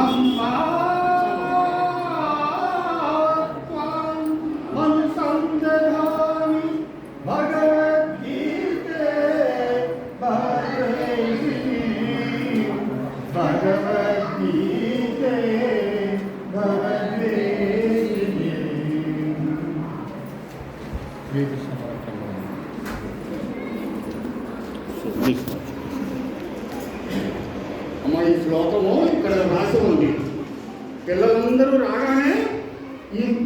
అమ్మ ఈ శ్లోకము ఇక్కడ రాసి ఉంది. పిల్లలందరూ రాగానే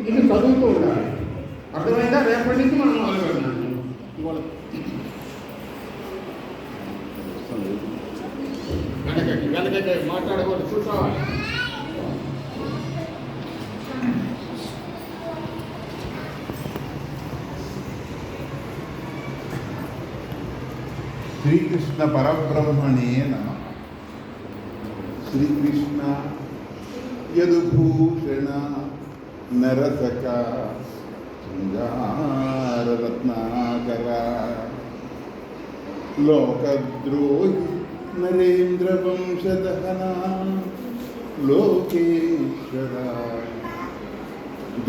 ఇది చదువుతూ ఉండాలి. అర్థమైందా? రేపటి నుంచి మనం మొదలు పెడతాం. వెనకైతే మాట్లాడకూడదు, చూసుకోవాలి. శ్రీకృష్ణ పరబ్రహ్మణే నమః. శ్రీకృష్ణ యదుభూషణ నరసక శృంగారరత్నాకర లోకద్రోహి నరేంద్ర వంశదహన లోకేశ్వర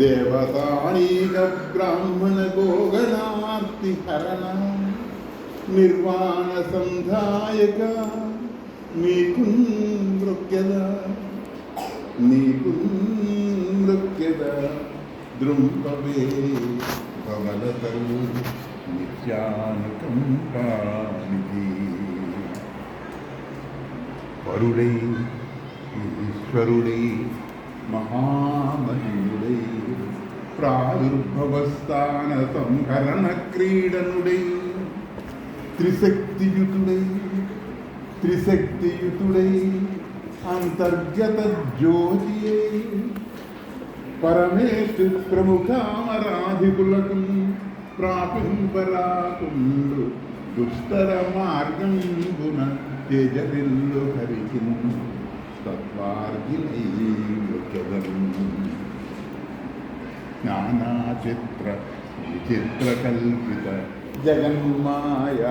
దేవతానీక బ్రాహ్మణ గోగణార్తి హరణ నిర్వాణ సంధాయక నీకు నృత్యద దృంపవే భవలతరు నిత్యానుకంపానిధి వరుడై ఈశ్వరుడై మహామహిళుడై ప్రాదుర్భవస్థాన సంహరణ క్రీడనుడై త్రిశక్తియుతుడై అంతర్గత జ్యోతి పరమేశు ప్రముఖామరాధికులకు ప్రాపింపరాకుండు దుస్తర మార్గం గుణ తేజవిల్లు హరికి తత్వార్జినై జ్ఞానాచిత్ర విచిత్ర కల్పిత జగన్మాయ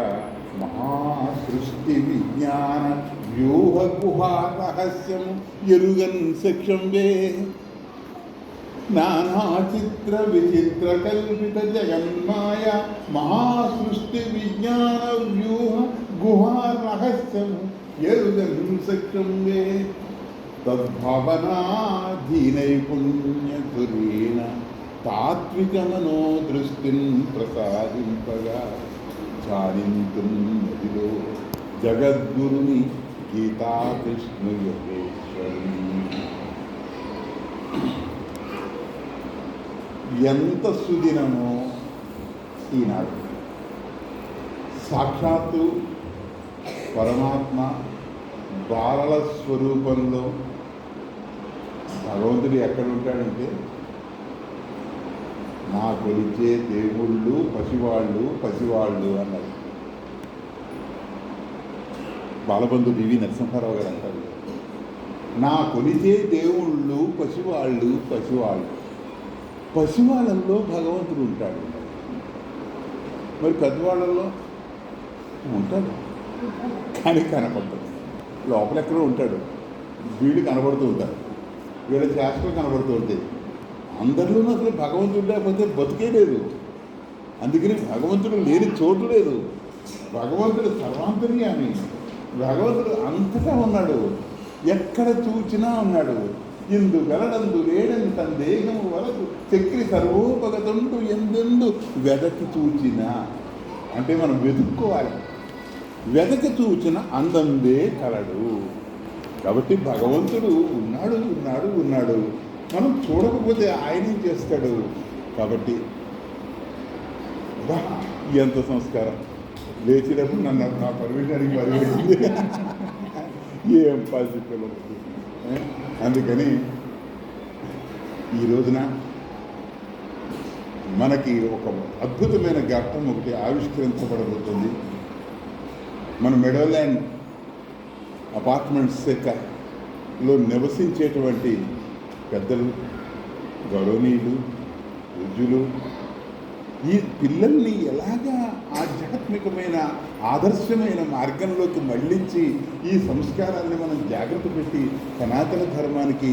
మహాసృష్టి విజ్ఞాన వ్యూహ గుహా రహస్యం ఎరుగన్ శిక్షంబే నానాచిత్ర విచిత్ర కల్పిత జగన్మాయ మహాసృష్టి విజ్ఞాన వ్యూహ గుహా రహస్యం ఎరుగన్ శిక్షంబే తద్భావనాధీనైపుణ్యధురీణ తాత్విక మనోదృష్టిని ప్రసాదింపగా చారింతుం నదిలో జగద్గురుని గీతాకృష్ణ యోగేశ్వరుని. ఎంత సుదినమో ఈనాడు సాక్షాత్తు పరమాత్మ బాలల స్వరూపంలో భగవంతుడు ఎక్కడ ఉంటాడంటే నా కొలిచే దేవుళ్ళు పసివాళ్ళు అన్నారు బాలబంధు డివి నరసింహారావు గారు అంటారు. నా కొలిచే దేవుళ్ళు పసివాళ్ళల్లో భగవంతుడు ఉంటాడు. మరి పెద్దవాళ్ళల్లో ఉంటాడు కానీ కనపడతాడు. లోపల ఎక్కడో ఉంటాడు, వీళ్ళు కనబడుతూ ఉంటారు, వీళ్ళ చేష్టలు కనబడుతూ ఉంటాయి. అందరిలోనూ అసలు భగవంతుడు లేకపోతే బతికే లేదు. అందుకని భగవంతుడు లేని చోటు లేదు. భగవంతుడు సర్వాంతర్యామి, భగవంతుడు అంతటా ఉన్నాడు, ఎక్కడ చూచినా ఉన్నాడు. ఇందు గలడందు లేడని సందేహము వరకు చక్రి సర్వోపగతుండు ఎందెందు వెదకి చూచినా. అంటే మనం వెతుక్కోవాలి, వెదకి చూచిన అందందే కలడు. కాబట్టి భగవంతుడు ఉన్నాడు. మనం చూడకపోతే ఆయన ఏం చేస్తాడు? కాబట్టి ఎంత సంస్కారం. లేచినప్పుడు నన్ను నా పర్మిషన్కి పరిగెట్టింది ఏం పాజిటివ్. అందుకని ఈ రోజున మనకి ఒక అద్భుతమైన ఘట్టం ఒకటి ఆవిష్కరించబడబోతుంది. మన మెడోల్యాండ్ అపార్ట్మెంట్స్ లో నివసించేటువంటి పెద్దలు, గౌరవనీయులు, పూజ్యులు, ఈ పిల్లల్ని ఎలాగా ఆధ్యాత్మికమైన ఆదర్శమైన మార్గంలోకి మళ్ళించి ఈ సంస్కారాన్ని మనం జాగ్రత్త పెట్టి సనాతన ధర్మానికి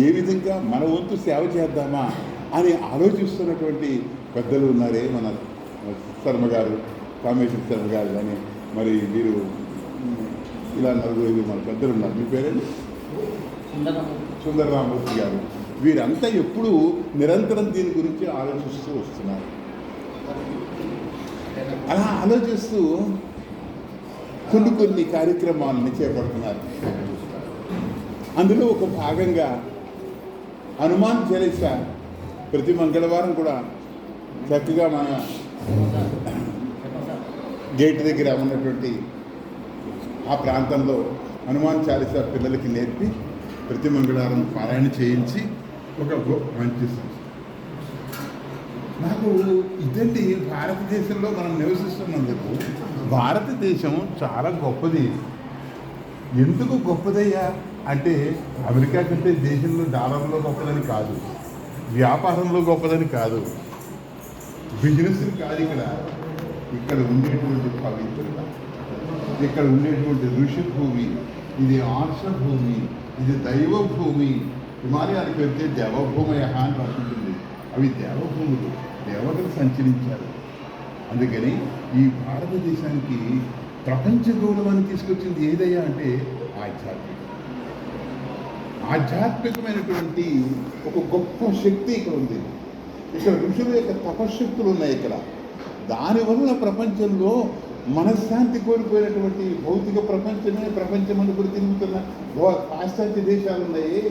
ఏ విధంగా మన వంతు సేవ చేద్దామా అని ఆలోచిస్తున్నటువంటి పెద్దలు ఉన్నారే మన శర్మ గారు, కామేశ్వర శర్మ గారు కానీ, మరి మీరు ఇలా నలుగురు మన పెద్దలు ఉన్నారు. మీ పేరండి? సుందరరామూర్తి గారు. వీరంతా ఎప్పుడూ నిరంతరం దీని గురించి ఆలోచిస్తూ వస్తున్నారు. అలా ఆలోచిస్తూ కొన్ని కార్యక్రమాలని చేపడుతున్నారు. అందులో ఒక భాగంగా హనుమాన్ చాలీసా ప్రతి మంగళవారం కూడా చక్కగా మన గేట్ దగ్గర ఉన్నటువంటి ఆ ప్రాంతంలో హనుమాన్ చాలీసా పిల్లలకి నేర్పి ప్రతి మంగళవారం పారాయణ చేయించి ఒక మంచి నాకు ఇదండి భారతదేశంలో మనం నివసిస్తున్నందుకు భారతదేశం చాలా గొప్పది. ఎందుకు గొప్పదయ్యా అంటే అమెరికా కంటే దేశంలో డాలర్లో గొప్పదని కాదు, వ్యాపారంలో గొప్పదని కాదు, బిజినెస్ కాదు. ఇక్కడ ఉండేటువంటి పవిత్రత, ఇక్కడ ఉండేటువంటి ఋషి భూమి, ఇది ఆర్ష భూమి, ఇది దైవ భూమి. హిమాలయానికి వెళ్తే దేవభూమయ అని రాసుంటుంది. అవి దేవభూములు, దేవతలు సంచరించారు. అందుకని ఈ భారతదేశానికి ప్రపంచ గౌరవాన్ని తీసుకొచ్చింది ఏదయ్యా అంటే ఆధ్యాత్మికమైనటువంటి ఒక గొప్ప శక్తి ఇక్కడ ఉంది. ఇక్కడ ఋషుల యొక్క తపశక్తులు ఉన్నాయి. ఇక్కడ దానివల్ల ప్రపంచంలో మనశ్శాంతి కోల్పోయినటువంటి భౌతిక ప్రపంచం అనుకుని తిరుగుతున్న పాశ్చాత్య దేశాలు ఉన్నాయి.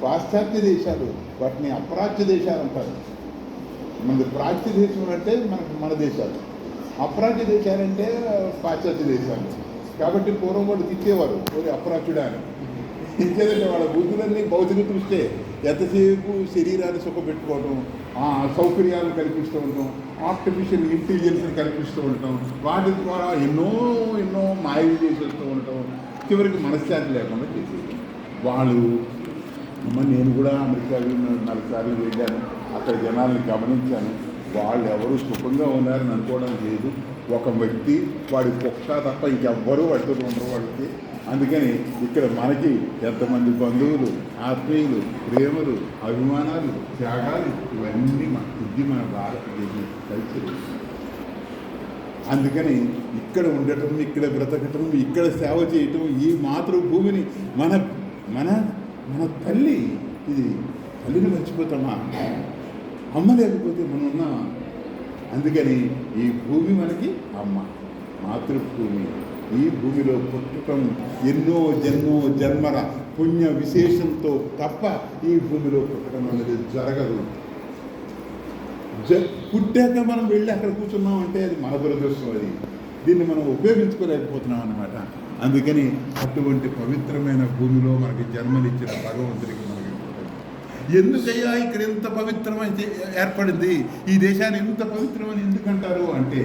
పాశ్చాత్య దేశాలు, వాటిని అప్రాచ్య దేశాలు అంటారు. మనది ప్రాచ్య దేశం అంటే మన దేశాలు, అప్రాచ్య దేశాలంటే పాశ్చాత్య దేశాలు. కాబట్టి పూర్వం వాళ్ళు తిట్టేవారు అప్రాచ్యుడా అని. ఇంకేదంటే వాళ్ళ బుద్ధులన్నీ భౌతిక దృష్టే. ఎంతసేపు శరీరాన్ని సుఖపెట్టుకోవడం, సౌకర్యాలు కల్పిస్తూ ఉంటాం, ఆర్టిఫిషియల్ ఇంటెలిజెన్స్ని కల్పిస్తూ ఉంటాం, వాటి ద్వారా ఎన్నో మాయలు చేసేస్తూ ఉంటాం. చివరికి మనశ్శాంతి లేకుండా చేసేది వాళ్ళు. నేను కూడా అమెరికా 4 సార్లు వెళ్ళాను, అక్కడ జనాల్ని గమనించాను. వాళ్ళు ఎవరు సుఖంగా ఉన్నారని అనుకోవడం లేదు. ఒక వ్యక్తి వాడి కుక్క తప్ప ఇంకెవ్వరూ వాటితో ఉండరు వాళ్ళకి. అందుకని ఇక్కడ మనకి ఎంతమంది బంధువులు, ఆత్మీయులు, ప్రేమలు, అభిమానాలు, త్యాగాలు ఇవన్నీ మన భారతదేశం కల్చర్. అందుకని ఇక్కడ ఉండటం, ఇక్కడ బ్రతకటం, ఇక్కడ సేవ చేయటం, ఈ మాతృభూమిని మన మన మన తల్లి, ఇది తల్లిని మర్చిపోతామా? అమ్మ లేకపోతే మనం ఉన్నామా? అందుకని ఈ భూమి మనకి అమ్మ, మాతృభూమి. ఈ భూమిలో పుట్టడం ఎన్నో జన్మల పుణ్య విశేషంతో తప్ప ఈ భూమిలో పుట్టడం అనేది జరగదు. పుట్టాక మనం వెళ్ళి అక్కడ కూర్చున్నాం అంటే అది మన దురదృష్టం. అది దీన్ని మనం ఉపయోగించుకోలేకపోతున్నాం అన్నమాట. అందుకని అటువంటి పవిత్రమైన భూమిలో మనకి జన్మనిచ్చిన భగవంతుడికి మనకి ఎందుకయ్యా ఇక్కడ ఎంత పవిత్రమైతే ఏర్పడింది, ఈ దేశాన్ని ఎంత పవిత్రమని ఎందుకంటారు అంటే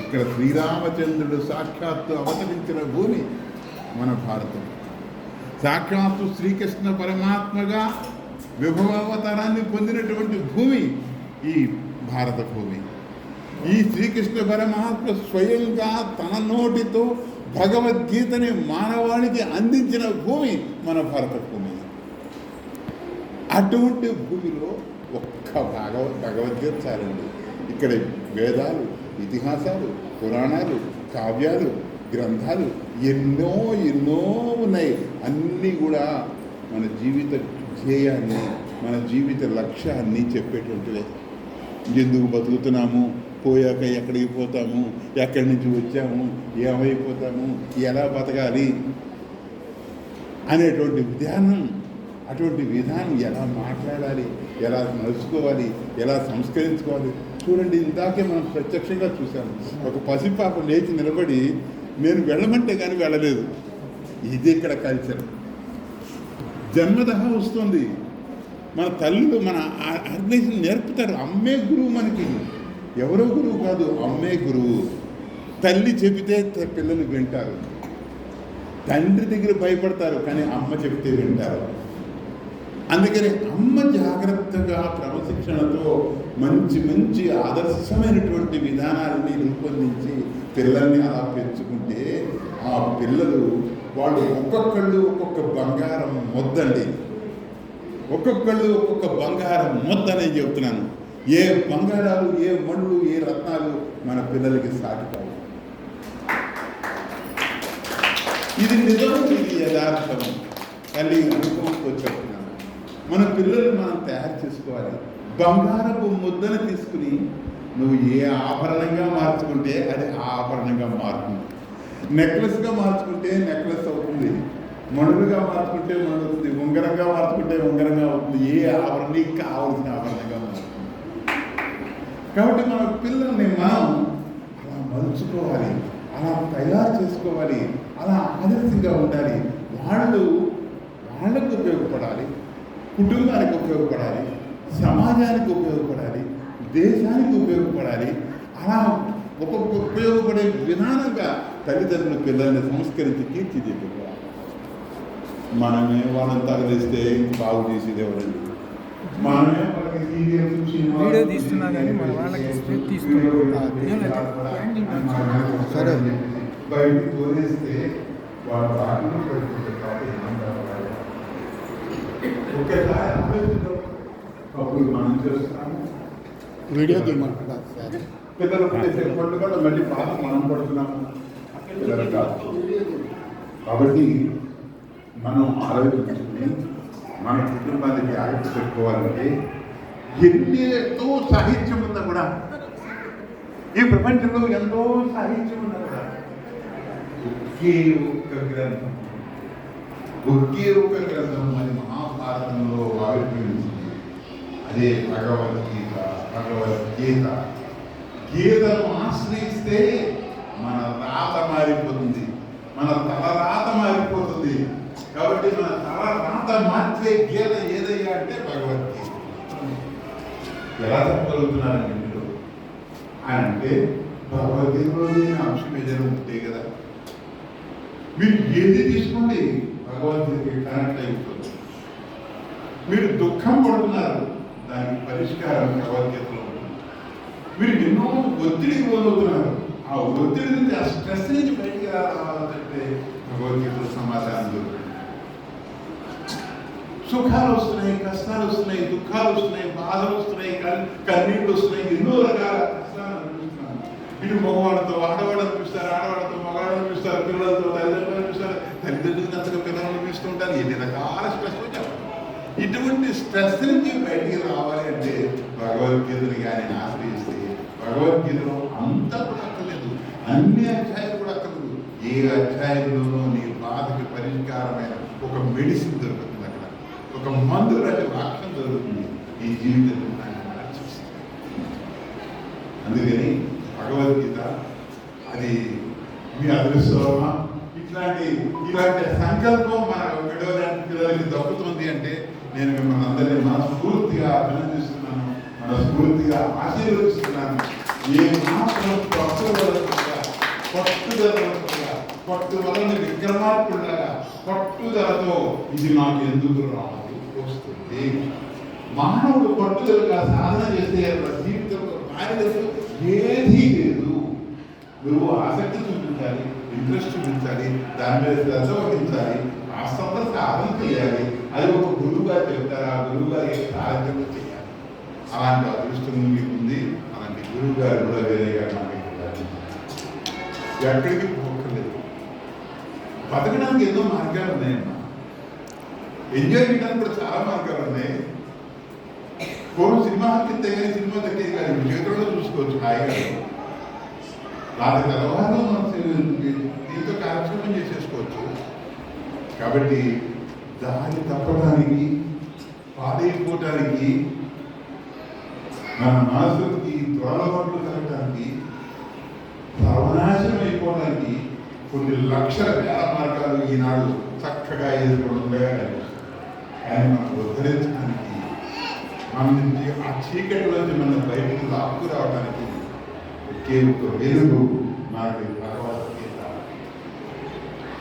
ఇక్కడ శ్రీరామచంద్రుడు సాక్షాత్తు అవతరించిన భూమి మన భారతం. సాక్షాత్తు శ్రీకృష్ణ పరమాత్మగా విభవావతారాన్ని పొందినటువంటి భూమి ఈ భారత భూమి. ఈ శ్రీకృష్ణ పరమాత్మ స్వయంగా తన నోటితో భగవద్గీతని మానవాళికి అందించిన భూమి మన భారత భూమి. అటువంటి భూమిలో ఒక్క భగవద్గీత చాలండి. ఇక్కడ వేదాలు, ఇతిహాసాలు, పురాణాలు, కావ్యాలు, గ్రంథాలు ఎన్నో ఉన్నాయి. అన్నీ కూడా మన జీవిత ధ్యేయాన్ని, మన జీవిత లక్ష్యాన్ని చెప్పేటువంటివే. ఎందుకు బతుకుతున్నాము, పోయాక ఎక్కడికి పోతాము, ఎక్కడి నుంచి వచ్చాము, ఏమైపోతాము, ఎలా బతకాలి అనేటువంటి అటువంటి విధానం, ఎలా మాట్లాడాలి, ఎలా నడుచుకోవాలి, ఎలా సంస్కరించుకోవాలి. చూడండి, ఇందాకే మనం ప్రత్యక్షంగా చూసాము. ఒక పసిపాప లేచి నిలబడి నేను వెళ్ళమంటే కానీ వెళ్ళలేదు. ఇది ఇక్కడ కల్చర్. జన్మదహ వస్తుంది. మన తల్లులు, మన ఆర్గనైజేషన్ నేర్పుతారు. అమ్మే గురువు మనకి, ఎవరో గురువు కాదు, అమ్మే గురువు. తల్లి చెబితే పిల్లలు వింటారు. తండ్రి దగ్గర భయపడతారు, కానీ అమ్మ చెబితే వింటారు. అందుకని అమ్మ జాగ్రత్తగా క్రమశిక్షణతో మంచి మంచి ఆదర్శమైనటువంటి విధానాలని రూపొందించి పిల్లల్ని అలా పెంచుకుంటే ఆ పిల్లలు వాళ్ళు ఒక్కొక్కళ్ళు ఒక్కొక్క బంగారం మొద్దండి, ఒక్కొక్కళ్ళు ఒక్కొక్క బంగారం మొద్దని చెప్తున్నాను. ఏ బంగారాలు, ఏ మళ్ళు, ఏ రత్నాలు మన పిల్లలకి సాటిపోవు. ఇది నిజం, ఇది యథార్థం. తల్లి అనుభవంతో చెప్తున్నాను. మన పిల్లలు మనం తయారు చేసుకోవాలి. బంగారపు ముద్దను తీసుకుని నువ్వు ఏ ఆభరణంగా మార్చుకుంటే అది ఆభరణంగా మారుతుంది. నెక్లెస్గా మార్చుకుంటే నెక్లెస్ అవుతుంది, మణులుగా మార్చుకుంటే మణులుతుంది, ఉంగరంగా మార్చుకుంటే ఉంగరంగా అవుతుంది. ఏ ఆభరణం నీకు కావాల్సిన ఆభరణంగా మారుతుంది. కాబట్టి మన పిల్లల్ని మనం అలా మలుచుకోవాలి, అలా తయారు చేసుకోవాలి, అలా ఆదర్శంగా ఉండాలి. వాళ్ళకు ఉపయోగపడాలి, కుటుంబానికి ఉపయోగపడాలి, సమాజానికి ఉపయోగపడాలి, దేశానికి ఉపయోగపడాలి. అలా ఉపయోగపడే విధానంగా తల్లిదండ్రులు పిల్లల్ని సంస్కరించి తీర్చిదిద్దుకోవాలి. మనమే వాళ్ళని తగలిస్తే బాగు చేసేది ఎవరండి? మనమే వాళ్ళకి సీరియల్ చూసి వీడియో తీస్తున్నా కానీ మన వాళ్ళకి సరే బయటికి తోలేస్తే వాళ్ళ బాటలో పడిపోతే ఒకేసారి అప్పుడు మనం చేస్తున్నాము. వీడియో తీయమంటున్నారు సార్. పిల్లలకు చేసే పళ్ళు కూడా మళ్ళీ బాధ మనం పడుతున్నాము. పిల్లలు కాదు. కాబట్టి మనం ఆలోచించుకుని మన కుటుంబాన్ని జాగ్రత్త పెట్టుకోవాలంటే ఎంతో సాహిత్యం ఉందా కూడా, ఈ ప్రపంచంలో ఎంతో సాహిత్యం ఉందా కూడా, ఒకే ఒక్క గ్రంథం అది మహాభారతంలో ఆవిర్భవించింది. అదే భగవద్గీత. గీతను ఆశ్రయిస్తే మన రాత మారిపోతుంది, మన తల రాత మారిపోతుంది. కాబట్టి మన తల రాత మార్చే గీత ఏదయ్యా అంటే భగవద్గీత. ఎలా చెప్పగలుగుతున్నారండి మీరు అంటే భగవద్గీతలో అంశం ఏదైనా ఉంటే కదా. మీరు ఏది తీసుకోండి భగవద్గీతకి కనెక్ట్ అయిపోతుంది. మీరు దుఃఖం పడుతున్నారు, దానికి పరిష్కారం భగవద్గీతలో ఉంటుంది. మీరు ఎన్నో ఒత్తిడికి లోనవుతున్నారు, ఆ ఒత్తిడి నుంచి, ఆ స్ట్రెస్ నుంచి బయటికి రావాలంటే భగవద్గీతలో సమాధానం దొరుకుతుంది. సుఖాలు వస్తున్నాయి, కష్టాలు వస్తున్నాయి, దుఃఖాలు వస్తున్నాయి, బాధలు వస్తున్నాయి, కన్నీళ్ళు వస్తున్నాయి, ఎన్నో రకాల కష్టాలు అనిపిస్తున్నాను. ఇటు మగవాళ్ళతో ఆడవాళ్ళు అనిపిస్తారు, ఆడవాళ్ళతో మగవాళ్ళు అనిపిస్తారు, పిల్లలతో తల్లిదండ్రులు అనిపిస్తారు, తల్లిదండ్రులకు అంతగా పిల్లలు అనిపిస్తుంటారు. ఎన్ని రకాల స్ట్రెస్ వచ్చారు. ఇటువంటి స్ట్రెస్ నుంచి బయటికి రావాలి అంటే భగవద్గీతని కానీ ఆశ్రయిస్తే, భగవద్గీతలో అంతా కూడా అక్కర్లేదు, అన్ని అధ్యాయాలు కూడా అక్కర్లేదు. ఏ అధ్యాయంలోనూ నీ బాధకి పరిష్కారమైన ఒక మెడిసిన్ దొరుకుతుంది, అక్కడ ఒక మందు లాంటి వాక్యం దొరుకుతుంది. ఈ జీవితంలో మార్చేస్తుంది. అందుకని భగవద్గీత అది మీ అదృష్టమా? ఇలాంటి సంకల్పం మన విడవలాంటి పిల్లలకి దక్కుతుంది అంటే నేను మిమ్మల్ని అందరినీ మనస్ఫూర్తిగా అభినందిస్తున్నాను, మనస్ఫూర్తిగా ఆశీర్వదిస్తున్నాను. ఏ మాత్రం పట్టుదలని విక్రమార్కులాగా పట్టుదలతో ఇది నాకు ఎందుకు రావాలి వస్తుంది. మానవుడు పట్టుదలగా సాధన చేస్తే జీవితంలో కార్యదర్శి ఏదీ లేదు. నువ్వు ఆసక్తి చూపించాలి, ఇంట్రెస్ట్ చూపించాలి, దాని మీద శ్రద్ధ వహించాలి, వాస్తవంగా సాధన చేయాలి. అది ఒక గురువు గారు చెప్తారు, ఆ గురువు గారి కార్యక్రమం చేయాలి. అలాంటి అదృష్టం మీకు ఉంది. అలాంటి గురువు గారు కూడా వేరేగా నాకు ఎక్కడికి పోకలేదు. బతకడానికి ఎన్నో మార్గాలు ఉన్నాయమ్మా, ఎంజాయ్ చేయడానికి కూడా చాలా మార్గాలు ఉన్నాయి. పూర్వం సినిమా హక్కితే కానీ సినిమా తగ్గేది కానీ చేతుల్లో చూసుకోవచ్చు హాయిగా. దాని తర్వాత మనం దీంతో కార్యక్రమం చేసేసుకోవచ్చు. కాబట్టి దాన్ని తప్పడానికి, పాడైపోవటానికి, మన మనసుకి త్వరలబాట్లు కలగడానికి, సర్వనాశనం అయిపోవడానికి కొన్ని లక్షల వేల మార్గాలు ఈనాడు చక్కగా ఎదుర్కొండగా కనిపిస్తుంది. కానీ మనం ఉద్ధరించడానికి, మన నుంచి ఆ చీకటిలోంచి మనం బయటకు లాక్కు రావడానికి ఒకే ఒక వెలుగు మనకి భగవద్గీత.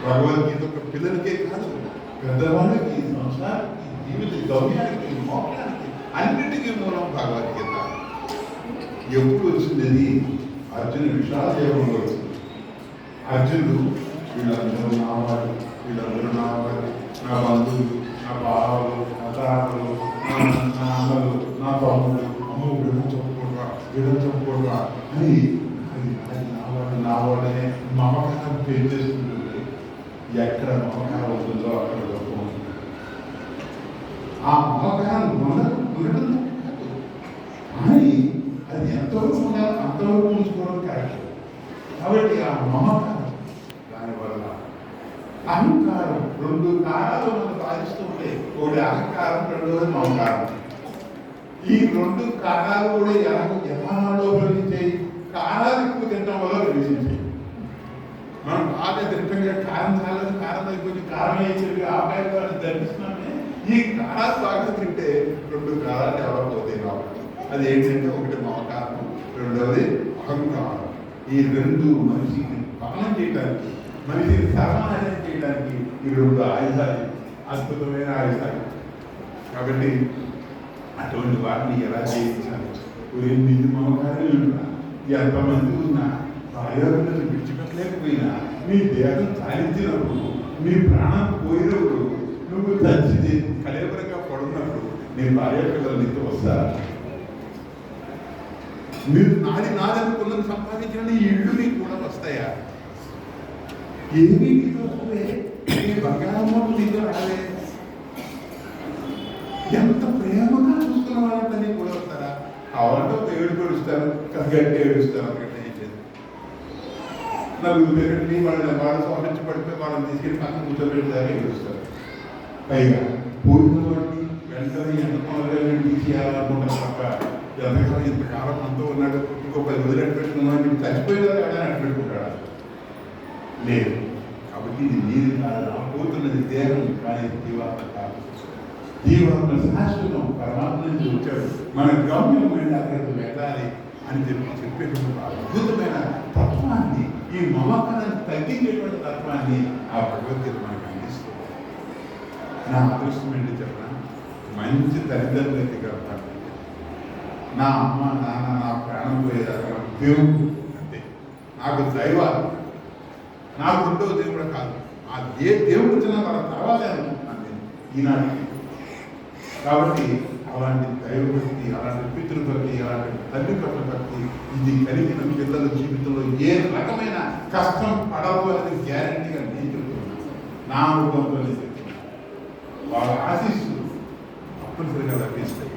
భగవద్గీత ఒక పిల్లలకే కాదు, పెద్దవాళ్ళకి, సంసారానికి, జీవిత గమ్యానికి మోక్షానికి అన్నిటికీ మూలం భగవద్గీత. ఎప్పుడు వచ్చింది? అర్జునుడు విషాదయోగంలో వచ్చింది. అర్జునుడు వీళ్ళందరూ నా వాళ్ళు, వీళ్ళందరూ నా వాళ్ళు, నా బంధువులు, నా బావలు, నా తాతలు, నా అమ్మలు, నా తమ్ముడు, అమ్మ వీళ్ళని చెప్పుకోవడవా అని అది నా వాళ్ళనే మమకారం పెంచేస్తుంటుంది. ఎక్కడ మమకారం ఉంటుందో అక్కడ గొప్ప ఉంటుంది. ఆ మమకారం ఉండడం కాదు, కానీ అది ఎంతవరకు ఉండాలి అంతవరకు ఉంచుకోవడం కరెక్ట్. కాబట్టి ఆ మమకారం దానివల్ల అహంకారం, రెండు కారాలు మనకు పాలిస్తూ ఉంటాయి. ఒకటి అహంకారం, రెండవది మమకారం. ఈ రెండు కారాలు కూడా ఎలా లోపలించాయి? కారాలు ఎక్కువ తినడం వల్ల విభజించాయి. మనం బాగా తింటే కారం చాలని కారం తగ్గిపోయి కారం వేసేవి ఆపాయాలు ధరిస్తున్నామే. ఈ కారాలు బాగా తింటే రెండు కారాలు డెవలప్ అవుతాయి కాబట్టి అది ఏంటంటే ఒకటి మమకారం, రెండవది అహంకారం. ఈ రెండు మనిషిని పాలన చేయడానికి, మనిషిని సమాధానం చేయడానికి ఈ రెండు ఆయుధాలు, అద్భుతమైన ఆయుధాలు. కాబట్టి అటువంటి వాటిని ఎలా చేయించాలి? ఎన్ని మమకారాలు ఉన్నా, ఎంతమంది ఉన్నా, భార్యాలను విడిచిపెట్టలేకపోయినా, నీ దేహం చాలించినప్పుడు, నీ ప్రాణం పోయినప్పుడు, నువ్వు చచ్చి కలేబరగా పడున్నప్పుడు నీ భార్య పిల్లలు నీతో వస్తారా? మీరు నాదనుకున్నది సంపాదించిన నీ ఇళ్ళు నీకు కూడా వస్తాయా? ఏమీ నీతో వస్తే నీ బంగారమ్మ నీతో రాలే. ఎంత ప్రేమగా చూసుకున్న వాళ్ళంటే నీకు కూడా వస్తారా? కావాలంటే ఒక ఏడుపు ఏడుస్తారు, గట్టి ఏడుస్తారు. అక్కడ నలుగురు పేరెంట్ని వాళ్ళు స్వామించి పడిపోయి వాళ్ళని తీసుకెళ్ళి పక్కన కూర్చోబెట్టారు, ఏడుస్తారు. పైగా పోయిన వాడిని వెంటనే ఎంత తీసేయాలనుకుంటారు తప్ప ఎంతకాలం ఇంతకాలం అంతా ఉన్నాడు, ఇంకో 10 రోజులు అడ్పెట్టుకున్నాడు, చచ్చిపోయినా ఎవడైనా అడ్పెట్టుకుంటాడా? లేదు. కాబట్టి ఇది నీది కాదు, పోతున్నది దేహం కానీ జీవాత్మ కాదు. జీవాత్మ శాశ్వతం, పరమాత్మ నుంచి వచ్చాడు. మన గమ్యం వెళ్ళి అక్కడికి వెళ్ళాలి అని చెప్పేటువంటి అద్భుతమైన తత్వాన్ని, ఈ మమకారాన్ని తగ్గించేటువంటి తత్వాన్ని ఆ భగవద్గీత మనకు అందిస్తుంది. నా అదృష్టం ఏంటి చెప్పనా? మంచి తల్లిదండ్రులకి కడతాను. నా అమ్మ నాన్న నా ప్రాణం పోయేదాకా దేవుడు అంతే. నాకు దైవాలు, నాకు రెండవ దేవుడు కాదు. ఆ దేవుడు వచ్చిన వాళ్ళ తర్వాత అనుకుంటున్నాను నేను ఈనాటికి. కాబట్టి అలాంటి దైవభక్తి, అలాంటి పితృభక్తి, అలాంటి తల్లి పట్ల భక్తి, ఇది కలిగిన పిల్లల జీవితంలో ఏ రకమైన కష్టం పడవు అనేది గ్యారంటీగా నేను చెప్తున్నాను. నా అనుభవంలో చెప్తున్నాను. వాళ్ళ ఆశీస్సులు తప్పనిసరిగా లభిస్తాయి.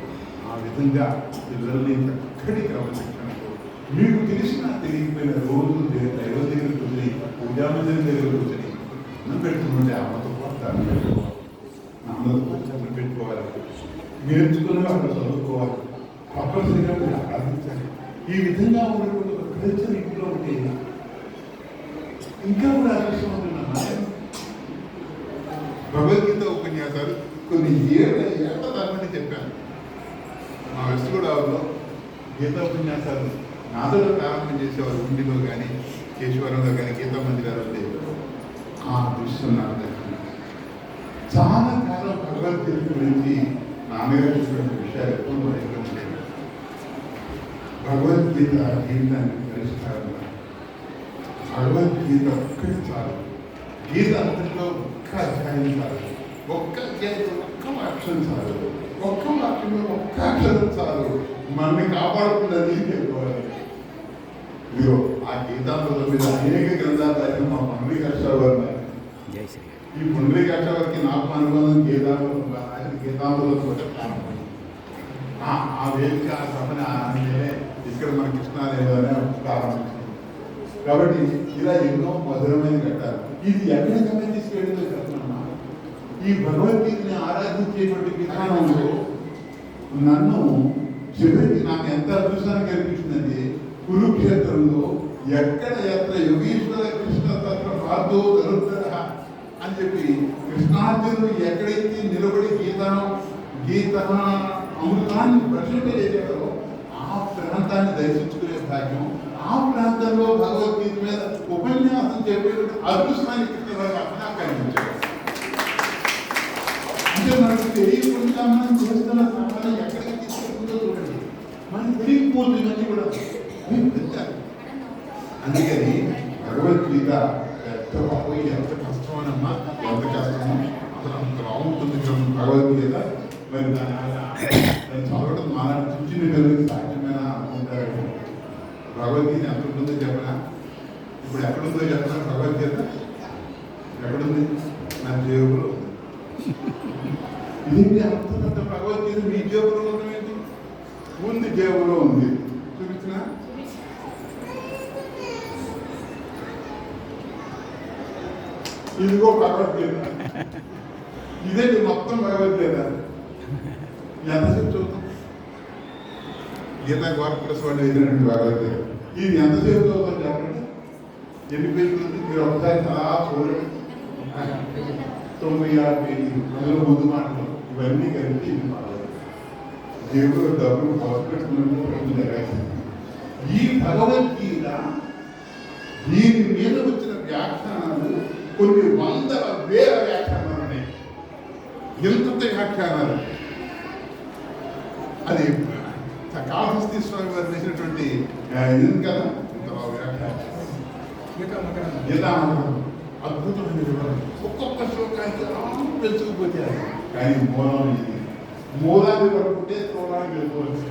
ఆ విధంగా పిల్లల్ని చక్కటి క్రమశిక్షణతో మీకు తెలిసిన తెలియకపోయిన రోజు దైవ దగ్గర కూర్చొని, పూజామందిరం దగ్గర కూర్చొని అన్నం పెట్టుకుంటే అమ్మతో పాటు అన్నం పెట్టుకోవాలి, అమ్మతో అన్నం పెట్టుకోవాలి, నేర్చుకుని అక్కడ చదువుకోవాలి, తప్పనిసరిగా మీరు ఆరాధించాలి. ఈ విధంగా ఉన్నటువంటి ఒక కల్చర్ ఇంట్లో ఉంటే ఇంకా కూడా అదృష్టం ఉంటున్నామా? భగవద్గీత ఉపన్యాసాలు కొన్ని ఏళ్ళ తరబడి చెప్పాను. మా వెస్ట్ గోదావరిలో గీతా ఉపన్యాసాలు నాతో ప్రారంభం చేసేవారు. ఉండిలో కానీ కేశవరంలో కానీ గీతా మందిరాలు ఉండేవి. ఆ దృశ్యం నాకు దక్కింది. చాలా కాలం భగవద్గీత గురించి నాన్నగారు చెప్పిన విషయాలు ఎక్కువ మనలో ఉండేవి. భగవద్గీత జీవితానికి పరిష్కారం. భగవద్గీత ఒక్కటి చాలు. గీత అంతట్లో ఒక్క అధ్యాయం చాలు. ఒక్క అధ్యాయంలో ఒక్క వాక్యం చాలు. ఒక్క వాక్యంలో ఒక్క అక్షరం చాలు. మనల్ని కాపాడుతుందని చెప్పుకోవాలి. ఇదిగో ఆ గీతాంతల మీద అనేక గ్రంథాలు రాసిన మా పుండరీకాక్షరావు. ఈ పుండరీకాక్షరావుకి నాకు అనుబంధం గీతాంతలతో ప్రారంభం. ఆ వేదిక ఆ సభని ఆనందమే ఇక్కడ మన కృష్ణాదేవనే ప్రారంభించింది. కాబట్టి ఇలా ఎన్నో మధురమైన కట్టారు. ఇది ఎక్కడికైనా తీసుకెళ్ళిందో చెప్తున్నా. ఈ భగవద్గీతని ఆరాధించేటువంటి విధానంలో నన్ను చివరికి నాకు ఎంత అదృష్టాన్ని కల్పించిందంటే, కురుక్షేత్రంలో ఎక్కడ యోగీశ్వర కృష్ణ తత్వ పాదో గరుద్దర అని చెప్పి కృష్ణార్జునుడు ఎక్కడైతే నిలబడి గీత అమృతాన్ని ప్రచురింపజేశాడో ఆ ప్రాంతాన్ని దర్శించుకునే భాగ్యం, ఆ ప్రాంతంలో భగవద్గీత మీద ఉపన్యాసం చెప్పేటువంటి అదృష్టాన్ని కృష్ణ నాకు కనిపించాడు. అంటే అంటే మనకు తెలియకుండా మనం చేస్తున్న సాధన ఎక్కడికి తీసుకుంటుందో చూడండి. మనకు తెలియకపోతుంది ఇవన్నీ కూడా అందుకని భగవద్గీత ఎంత బాబోయ్ ఎంత కష్టమనమ్మా, ఎంత కష్టమో అసలు అంత బాగుంటుంది భగవద్గీత. మరి దాన్ని చదవడం మన చూసిన పిల్లలకి సాధ్యమేనా అనుకుంటారు. భగవద్గీత ఎంత ఉంటుందో చెప్పనా? ఇప్పుడు ఎక్కడుందో చెప్పనా? భగవద్గీత ఎక్కడుంది? నా జేబులో ఉంది. ఇది అంత పెద్ద భగవద్గీత మీ జేబులో ఉండేది ఉంది, జేబులో ఉంది. చూపించిన ఇదిగో భగవద్గీత, ఇదేంటి మొత్తం భగవద్గీత. ఎంతసేపు చదువుతాం? గీతా గోరఖప్రసాద్ వాళ్ళు వేసినటువంటి భగవద్గీత ఇది ఎంతసేపు చదువుతాం చెప్పండి? ఎన్ని పేజీలు ఉంది? మీరు ఒకసారి చాలా చూడండి. 96 పేజీలు, అందులో ముందు మాటలు ఇవన్నీ కలిపి ఇది భగవద్గీత. దేవుడు డబ్బులు పోస్పెట్టుకున్నట్టు ఈ భగవద్గీత దీని మీద వచ్చిన వ్యాఖ్యానాలు కొన్ని వందల వేల వ్యాఖ్యానాలు ఉన్నాయి. ఎంత వ్యాఖ్యానాలు! అది కాళహస్తి స్వామి వారు చేసినటువంటి ఇది కదా వ్యాఖ్యానం అద్భుతమైన వివరణ. ఒక్కొక్క శ్లోకానికి పెంచుకుపోతే కానీ మూలం ఇది. మూలాన్ని పడుకుంటే స్థూలానికి వెళ్ళిపోవచ్చు,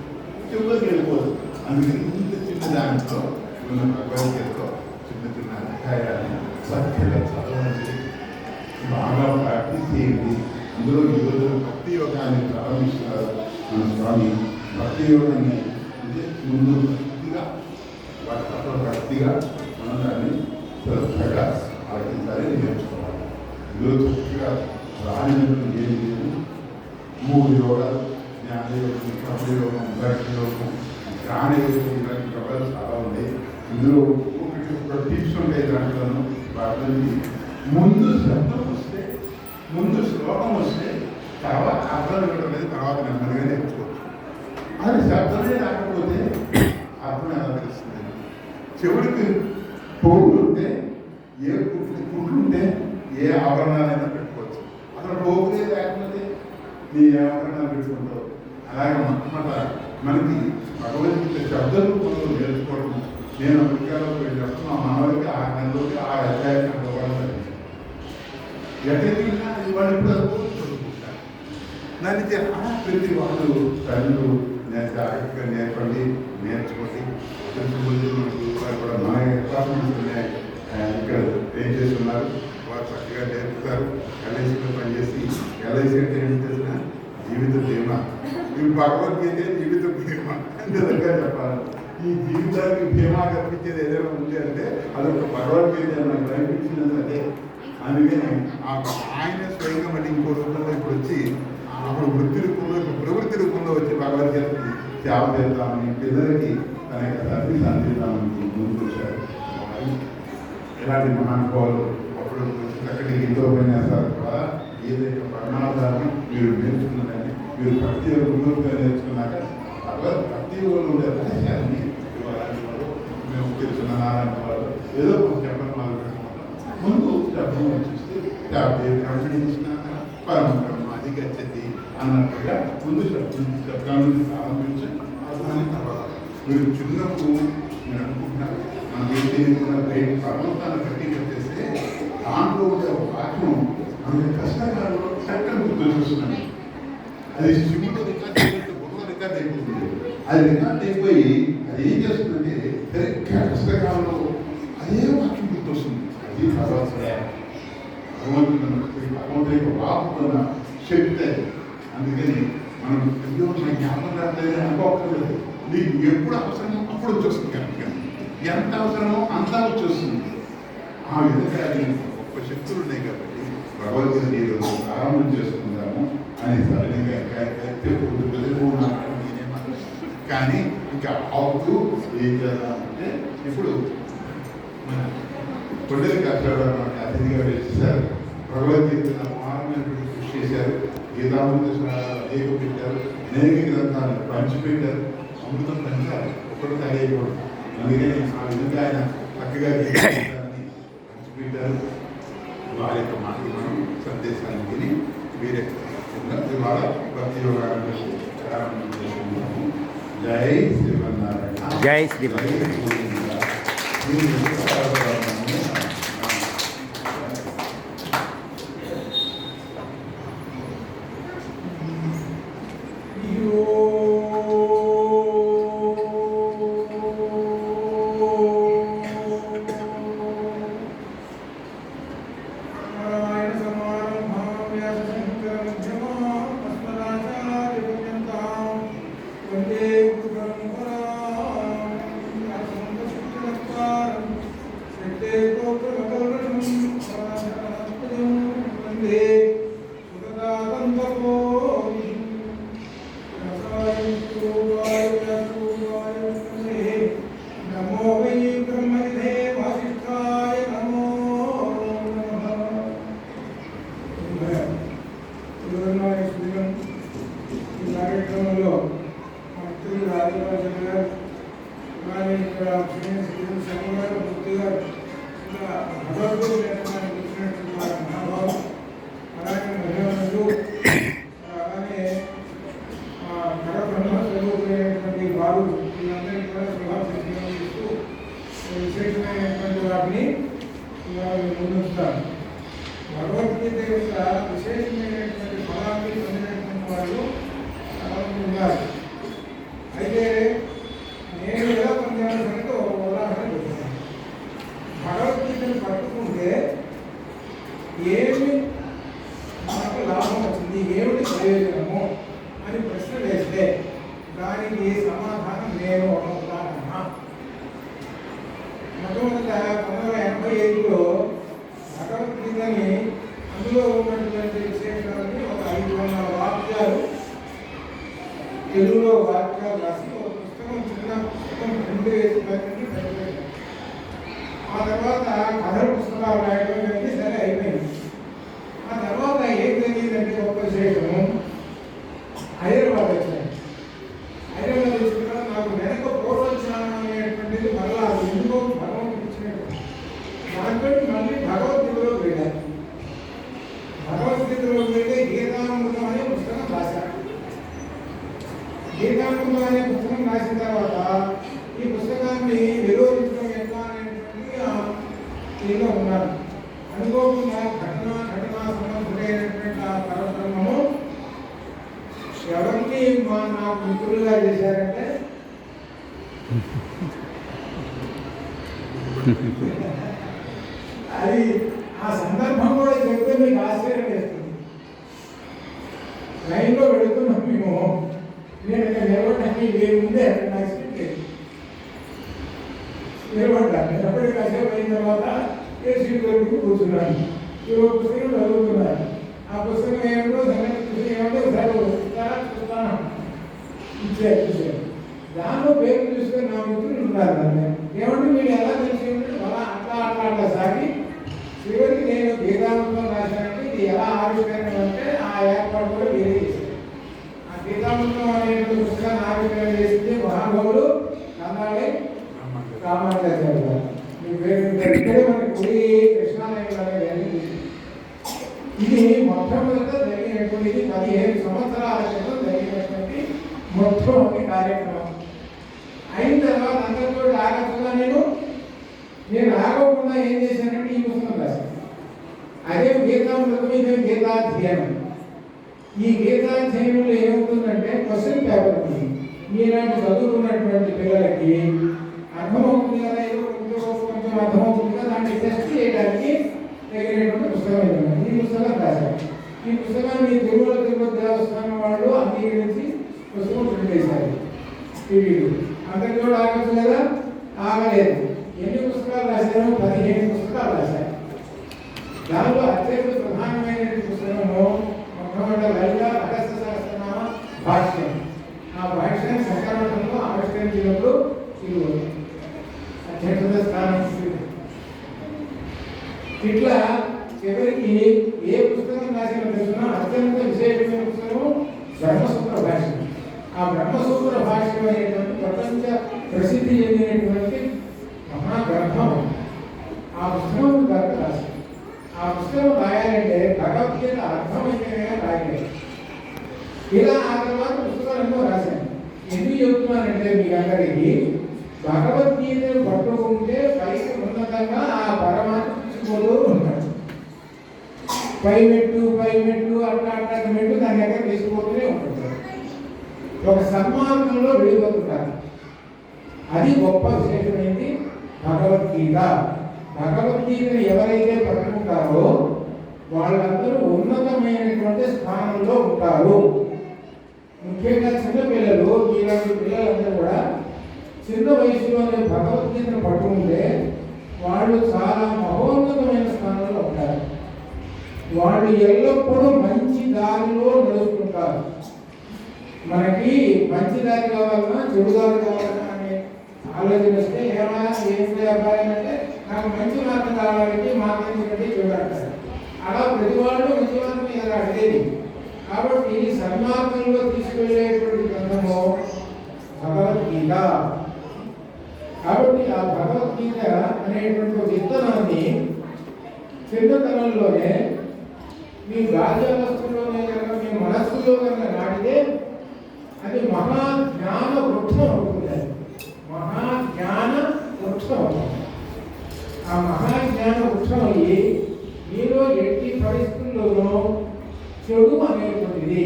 చివరికి వెళ్ళిపోవచ్చు. అందుకని ఇంత చిన్న దాంట్లో ఉన్న భగవద్గీతలో చిన్న చిన్న అధ్యాయాన్ని సత్యంగా చదవండి, బాగా ప్రాక్టీస్ చేయండి. అందులో ఈరోజు భక్తి యోగాన్ని ప్రారంభిస్తున్నారు మన స్వామి. భక్తి యోగాన్ని అంటే ముందు భక్తిగా వాటి తప్ప భక్తిగా మనం దాన్ని శ్రద్ధగా పాటించాలని నేర్చుకోవాలి. ఇందులో చక్కగా రానినటువంటి ఏం లేదు. 3 యోగాలు, జ్ఞానయోగం, కర్మయోగం, భక్తియోగం, జ్ఞానయోగం, ఇలాంటి యోగాలు చాలా ఉన్నాయి. ఇందులో ఒక టిప్స్ ఉంటాయి దాంట్లోనూ. వాటిని ముందు శబ్దం వస్తే, ముందు శ్లోకం వస్తే తర్వాత అర్థం ఇవ్వడం అనేది తర్వాత నెమ్మదిగా నేర్చుకోవచ్చు. అది శబ్దమే రాకపోతే అర్థం ఎలా తెలుస్తుంది? చెవుడికి పోగులుంటే ఏ కుట్లుంటే ఏ ఆభరణాలైనా పెట్టుకోవచ్చు. అసలు పోగులే లేకపోతే నీ ఏ ఆభరణాలు పెట్టుకుంటావు. అలాగే మొట్టమొదట మనకి భగవద్గీత శబ్ద రూపంలో నేర్చుకోవడం. నేను అమెరికాలో వెళ్ళినప్పుడు మా మనవరికి 6 నెలలకి 6 అధ్యాయాలు చదవడం. ఎక్కడికి వాళ్ళు ఇప్పుడు చదువుకుంటారు. దాన్ని ప్రతి వాళ్ళు తల్లు జాగ్రత్తగా నేర్పండి, నేర్చుకోండి. కూడా మన క్లాస్మేట్స్ ఇక్కడ ఏం చేస్తున్నారు, వారు చక్కగా నేర్పుతారు. ఎల్ఐసీలో పనిచేసి, ఎల్ఐసీ అంటే ఏం చేసిన జీవిత బీమా. ఇవి భగవద్గీత జీవిత బీమా అంటే దగ్గర చెప్పాలి. ఈ జీవితానికి బీమా కల్పించేది ఏదైనా ఉంది అంటే అదొక భగవద్గీత నాకు కనిపించినది అదే. అందుకని ఆయన స్వయంగా మళ్ళీ ఇంకో రూపంలో ఇప్పుడు వచ్చి అప్పుడు వృత్తి రూపంలో, ఇప్పుడు ప్రవృత్తి రూపంలో వచ్చి భగవద్గీతకి సేవ చేద్దామని, పిల్లలకి తన యొక్క సర్వీస్ అందిద్దామని ముందుకు వచ్చారు. ఇలాంటి మహానుభావులు అప్పుడు చక్కటి గీత ఉపన్యాసాలు ద్వారా ఏదైతే పరిణామాలను మీరు నేర్చుకున్నారని, మీరు భక్తి గురువుగా నేర్చుకున్నాక భక్తి ఉండే రహస్యాన్ని ఇవ్వాలని వాళ్ళు మేము తెలుసున్న నారాయణ వాళ్ళు ఏదో కొంచెం చెప్పడం మొదలు పెట్టుకుంటాం. ముందు చెప్పడం చూస్తే పరమ అది గచ్చతి అన్నట్టుగా ముందు శబ్దం నుంచి ప్రారంభించి అర్థాన్ని తర్వాత మీరు చిన్నప్పుడు మీరు అనుకుంటున్నారు మనకి ఏం తెలియకుండా పర్వతాన్ని కట్టి పెట్టేస్తే దాంట్లో ఉండే ఒక వాక్యం మనకి కష్టకాలంలో చక్కని గుర్తు చూస్తున్నాను. అది శివుడు రికార్డ్ అయినట్టు బుర్ర రికార్డ్ అయిపోతుంది. అది రికార్డ్ అయిపోయి అది ఏం చేస్తుందంటే సరిగ్గా కష్టకాలంలో అదే వాక్యం గుర్తొస్తుంది. అది భగవంతుడి యొక్క వాపుతున్న శక్తి. అందుకని మనం ఎన్నో జ్ఞాపకం రాలేదు అనుకోకర్లేదు. నీకు ఎప్పుడు అవసరమో అప్పుడు వచ్చేస్తుంది కనుక ఎంత అవసరమో అంతా వచ్చేస్తుంది. ఆ విధంగా గొప్ప శక్తులు ఉన్నాయి కాబట్టి భగవద్గీత ఈరోజు ప్రారంభం చేసుకుందాము అని సరళంగా కానీ ఇంకా అవుతూ ఏం చేద్దామంటే ఇప్పుడు మన కొండలి కష్టాలు మనకి అతిథిగా వేసేసారు. భగవద్గీత మహాత్మైనటువంటి కృషి చేశారు. గీతామృత అనేక పెట్టారు, అనేక గ్రంథాలు పంచిపెట్టారు. అమృతం పంచాలి, ఒకటి తయారైపోవడం. అందుకని ఆ విధంగా ఆయన చక్కగా గీతాన్ని పంచిపెట్టారు. వారి యొక్క మాటలు మనం సందేశాన్ని విని వీరే ఇవాళ భక్తి యోగాన్ని ప్రారంభం చేసుకుంటాము. జై శ్రీమన్నారాయణ. జై శ్రీమన్నారాయణ. విశేషమైనటువంటి వాటిని ముందుంచుతారు. భగవద్గీత యొక్క విశేషమైనటువంటి ఫలాన్ని పొందినటువంటి వాళ్ళు చాలామంది ఉన్నారు. అయితే నేను ఎలా పొందాను అంటే ఒక ఉదాహరణ చెప్తాను. భగవద్గీతను పట్టుకుంటే ఏమి మనకు లాభం వచ్చింది, ఏమిటి ప్రయోజనము అని ప్రశ్న వేస్తే దానికి సమాధానం నేను ఒక ఉదాహరణ. మొట్టమొదట 1985లో భగవద్గీతని అందులో ఉన్నటువంటి విశేషాలని ఒక 500 వాక్యాలు తెలుగులో వాక్యాలు రాసి ఒక పుస్తకం, చిన్న పుస్తకం 2 వేసి పెట్టారు. ఆ తర్వాత కథల పుస్తకాలు రాయడం అనేది సరే అయిపోయింది. ఆ తర్వాత ఏం జరిగిందంటే ఒక విశేషము, హైదరాబాద్ వచ్చాయి. హైదరాబాద్ వచ్చిన తర్వాత నాకు వెనక పూర్వజ్ఞానం అనేటువంటిది మళ్ళా ఎందుకో భగవంతుడు ఇచ్చినట్టు దాంతో మళ్ళీ భగవద్గీతలోకి వెళ్ళారు. భగవద్గీతలోకి వెళ్తే గీతామృతం అనే పుస్తకం రాశారు. గీతామృతం అనే పుస్తకం రాసిన తర్వాత ఈ పుస్తకాన్ని విరోధించడం ఎట్లా అనేటువంటి దీనిలో ఉన్నారు. అనుకోకుండా ఘటనా సంబంధుడైనటువంటి ఆ పరబ్రహ్మము ఎవరిని నాకు మిత్రులుగా చేశారంటే అది ఆ సందర్భం కూడా చెప్తే మీకు ఆశ్చర్యం వేస్తుంది. లైన్లో పెడుతున్నాం మేము, నేను ఇక్కడ నిలబడ్డానికి ఏ ముందే నాకు స్క్రిప్ట్ లేదు. నిలబడ్డాను, నిలబడి కాసేపు అయిన తర్వాత ఏ సీట్ వరకు కూర్చున్నాను. ఈ పుస్తకం చదువుతున్నాను. ఆ పుస్తకం ఏమిటో సంగతి ఏమంటే చూస్తాను ఇచ్చారు. దానిలో పేరు చూసుకొని నా మిత్రులు ఉన్నారు. నన్ను ఏమంటే మీరు ఎలా తెలిసి అలా అట్లా సాగి చివరికి నేను గీతామృతం రాశానంటే ఇది ఎలా ఆవిష్కరణ అంటే ఆ ఏర్పాటు కూడా వేరే చేశారు. ఆ గీతామృతం అనేటువంటి పుస్తకాన్ని ఆవిష్కరణ చేసింది మహానుభావుడు కన్నాడే రామాచార్య గారు. మీ పేరు ఇక్కడే మనకి కుడి కృష్ణాలయం జరిగింది. ఇది మొట్టమొదట జరిగినటువంటి 15 సంవత్సరాల క్రితం జరిగినటువంటి మొట్టమొదటి కార్యక్రమం. అయిన తర్వాత అందరితో ఆగకుండా నేను ఆగకుండా ఏం చేశానంటే ఈ పుస్తకం రాశాను. అదే గీతామృతం, ఇదే గీతాధ్యయనం. ఈ గీతాధ్యయనంలో ఏమవుతుందంటే క్వశ్చన్ పేపర్ ఉంది. మీలాంటి చదువుకున్నటువంటి పిల్లలకి అర్థమవుతుంది కదా, ఏదో కొంచెం అర్థమవుతుంది కదా, దాన్ని టెస్ట్ చేయడానికి తగినటువంటి పుస్తకం ఏంటంటే ఈ పుస్తకం రాశారు. ఈ పుస్తకాన్ని తిరుపతి దేవస్థానం వాళ్ళు అంగీకరించి పుస్తకం ప్రింట్ చేశారు. టీవీలు అందరికీ కూడా ఆగచ్చు కదా, ఆగలేదు. ఎన్ని పుస్తకాలు రాశారు? 15 పుస్తకాలు రాశారు. దానిలో అత్యంత ప్రధానమైన పుస్తకము మొట్టమొదటి లలిత రహస్య సహస్రనామ భాష్యం. ఆ భాష్యాన్ని సంకరణంలో ఆవిష్కరించినప్పుడు ఇది అత్యంత స్థానం. ఇట్లా చివరికి ఏ పుస్తకం రాసిన తెలుసున్నా అత్యంత విశేషమైన పుస్తకం బ్రహ్మసూత్ర భాష్యం. ఆ బ్రహ్మసూత్ర భాష్యం అనేటువంటి ప్రపంచ ప్రసిద్ధి చెందినటువంటి మహాగ్రంథం. ఆ పుస్తకం రాశారు. ఆ పుస్తకం రాయాలంటే భగవద్గీత అర్థమైతేనే రాయలేదు. ఇలా ఆ తర్వాత పుస్తకాలు ఎన్నో రాశాను. ఎందుకు చెప్తున్నానంటే మీ అందరికీ భగవద్గీతను పట్టుకుంటే పైకి ఉన్నతంగా ఆ పరమాత్మ తీసుకుపోతూ ఉంటాడు. పై మెట్టు అట్లా మెట్టు దాని దగ్గర తీసుకుపోతూనే ఉంటుంటారు. ఒక సన్మార్గంలో వెళ్ళిపోతుంటారు. అది గొప్ప విశేషమైంది భగవద్గీత. భగవద్గీతను ఎవరైతే పట్టుకుంటారో వాళ్ళందరూ ఉన్నతమైనటువంటి స్థానంలో ఉంటారు. ముఖ్యంగా చిన్నపిల్లలు, ఇలాంటి పిల్లలందరూ కూడా చిన్న వయసులోనే భగవద్గీతను పట్టుకుంటే వాళ్ళు చాలా మహోన్నతమైన స్థానంలో ఉంటారు. వాళ్ళు ఎల్లప్పుడూ మంచి దారిలో నడుస్తుంటారు. మనకి మంచి దారి కావాలన్నా చెడు దారి కావాలన్నా అనే ఆలోచన వస్తే ఏంటి అబ్బాయి అంటే నాకు మంచి మార్గం కావాలంటే మార్గం కంటే చెడు అంటారు. అలా ప్రతి వాళ్ళు మంచి మార్గం మీద అడిగేది. కాబట్టి సన్మార్గంలో తీసుకెళ్లేటువంటి గ్రంథము భగవద్గీత. కాబట్టి ఆ భగవద్గీత అనేటువంటి విత్తనాన్ని చిన్నతనంలోనే మీ బాల్యావస్థలోనే కనుక మీ మనస్సులో కనుక నాటితే అది మహాజ్ఞాన వృక్షం అవుతుంది. మహాజ్ఞాన వృక్షం అవుతుంది. ఆ మహాజ్ఞాన వృక్షం అయ్యి మీలో ఎట్టి పరిస్థితుల్లోనూ చెడు అనేటువంటిది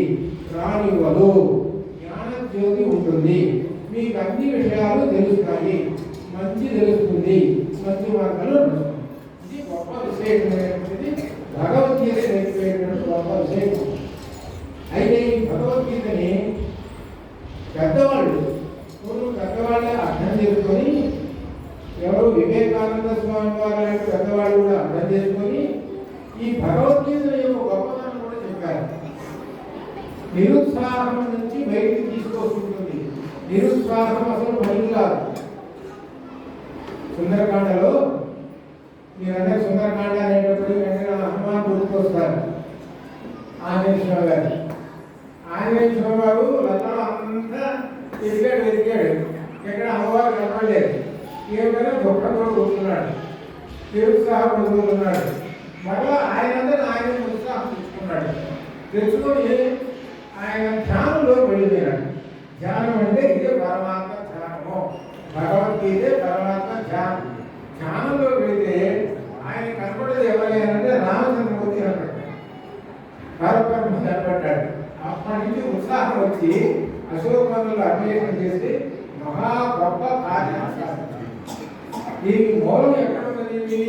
రానివ్వదు. జ్ఞాన జ్యోతి ఉంటుంది. మీకు అన్ని విషయాలు తెలుస్తాయి. మంచి తెలుస్తుంది. మంచి మార్గంలో నడుస్తుంది. ఇది గొప్ప విశేషమైనటువంటిది భగవద్గీత నేర్చుకునేటువంటి గొప్ప విశేషం. అయితే ఈ భగవద్గీతని పెద్దవాళ్ళే అర్థం చేసుకొని, ఎవరు వివేకానంద స్వామి వారు లాంటి పెద్దవాళ్ళు కూడా అర్థం చేసుకొని ఈ భగవద్గీత యొక్క గొప్పతనం కూడా చెప్పారు. నిరుత్సాహం నుంచి బయటికి తీసుకొస్తుంటుంది. నిరుత్సాహం అసలు పని కాదు. సుందరకాండలో మీరందరూ సుందరకాండ అనేటప్పుడు వెంటనే హనుమాన్ గుర్తుకొస్తారు. ఆంజనేయ స్వామి గారు లతలో అంతా వెతికాడు. ఎక్కడ అమ్మవారు కనపడలేదు. ఏమిటనే దుఃఖంతో కూర్చున్నాడు, నిరుత్సాహపడుతున్నాడు. మరలా ఆయనందరూ ఆయన ఉత్సాహం తెచ్చుకొని ఆయన ధ్యానంలో వెళ్ళిపోయాడు. ధ్యానం అంటే ఇదే పరమాత్మ ధ్యానము. భగవద్గీతే పరమాత్మ ధ్యానం. ధ్యానంలో వెళితే ఆయన కనపడేది ఎవరైనా రామచంద్రమూర్తి కనపడ్డాడు, పరబ్రహ్మ కనపడ్డాడు. అప్పటి నుంచి ఉత్సాహం వచ్చి అశోకవనంలో అన్వేషణ చేసి మహా గొప్ప కార్యం సాధించాడు. దీనికి మూలం ఎక్కడ ఉన్నది?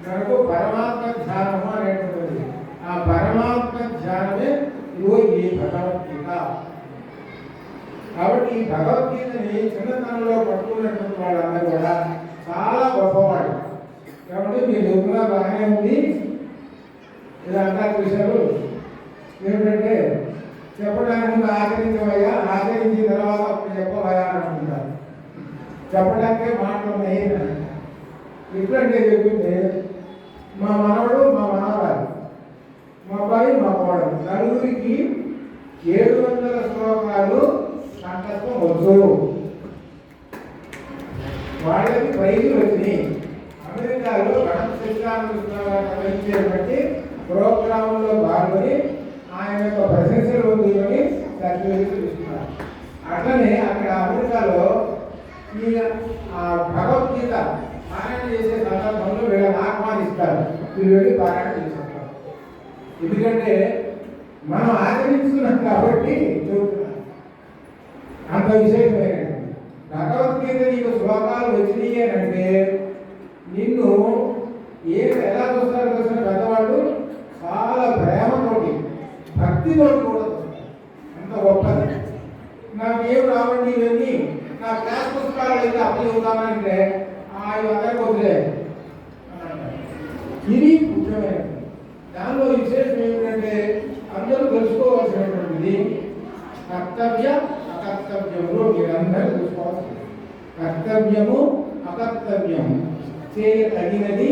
మనకు పరమాత్మ ధ్యానము అనేటువంటిది. ఆ పరమాత్మ ధ్యానమే ఇవో ఈ భగవద్గీత. కాబట్టి ఈ భగవద్గీతని చిన్నతనంలో పట్టుకున్నటువంటి వాళ్ళందరూ కూడా చాలా గొప్పవాడు. కాబట్టి మీరు చెప్తున్నా బాగానే ఉంది. ఇదంతా చూశారు. ఏమిటంటే చెప్పడానికి ముందు ఆచరించవయ్యా, ఆచరించిన తర్వాత అప్పుడు చెప్పవయ్యా అని అనుకుంటారు. చెప్పడానికే మాటలు ఉన్నాయి. ఎట్లంటే చెప్పింది, మా మనవడు మా మనవరాలు, మా అబ్బాయి మా కోడలు, నలుగురికి 700 శ్లోకాలు కంఠస్థం వద్దు. వాళ్ళకి ప్రైజులు వచ్చినాయి. అమెరికాలో గణప శిక్షాన్ని ప్రోగ్రాంలో పాల్గొని ఆయన యొక్క ప్రశంసలు పొందుకొని సర్టిఫికెట్లు ఇస్తున్నారు. అట్లనే అక్కడ అమెరికాలో ఈ భగవద్గీత పారాయణ చేసే సందర్భంలో వీళ్ళని ఆహ్వానిస్తారు. వీళ్ళు వెళ్ళి పారాయణ చేసుకుంటారు. ఎందుకంటే మనం ఆచరిస్తున్నాం కాబట్టి చెబుతున్నాం. అంత విశేషమైనది భగవద్గీత నీకు శ్లోకాలు వచ్చినాయి అని అంటే నిన్ను ఎలా చూస్తారు చూసిన పెద్దవాళ్ళు చాలా ప్రేమతోటి భక్తితోటి కూడా చూస్తారు. అంత గొప్పది. నాకేం రావండి ఇవన్నీ, నా క్లాస్ పుస్తకాలు అయితే అప్లై అవుతానంటే ఇవన్నీ వదిలే. ఇది ముఖ్యమైనది. దానిలో విశేషం ఏమిటంటే అందరూ తెలుసుకోవాల్సినటువంటిది కర్తవ్య అకర్తవ్యంలో మీరందరూ తెలుసుకోవాల్సింది. కర్తవ్యము అకర్తవ్యము, చేయతగినది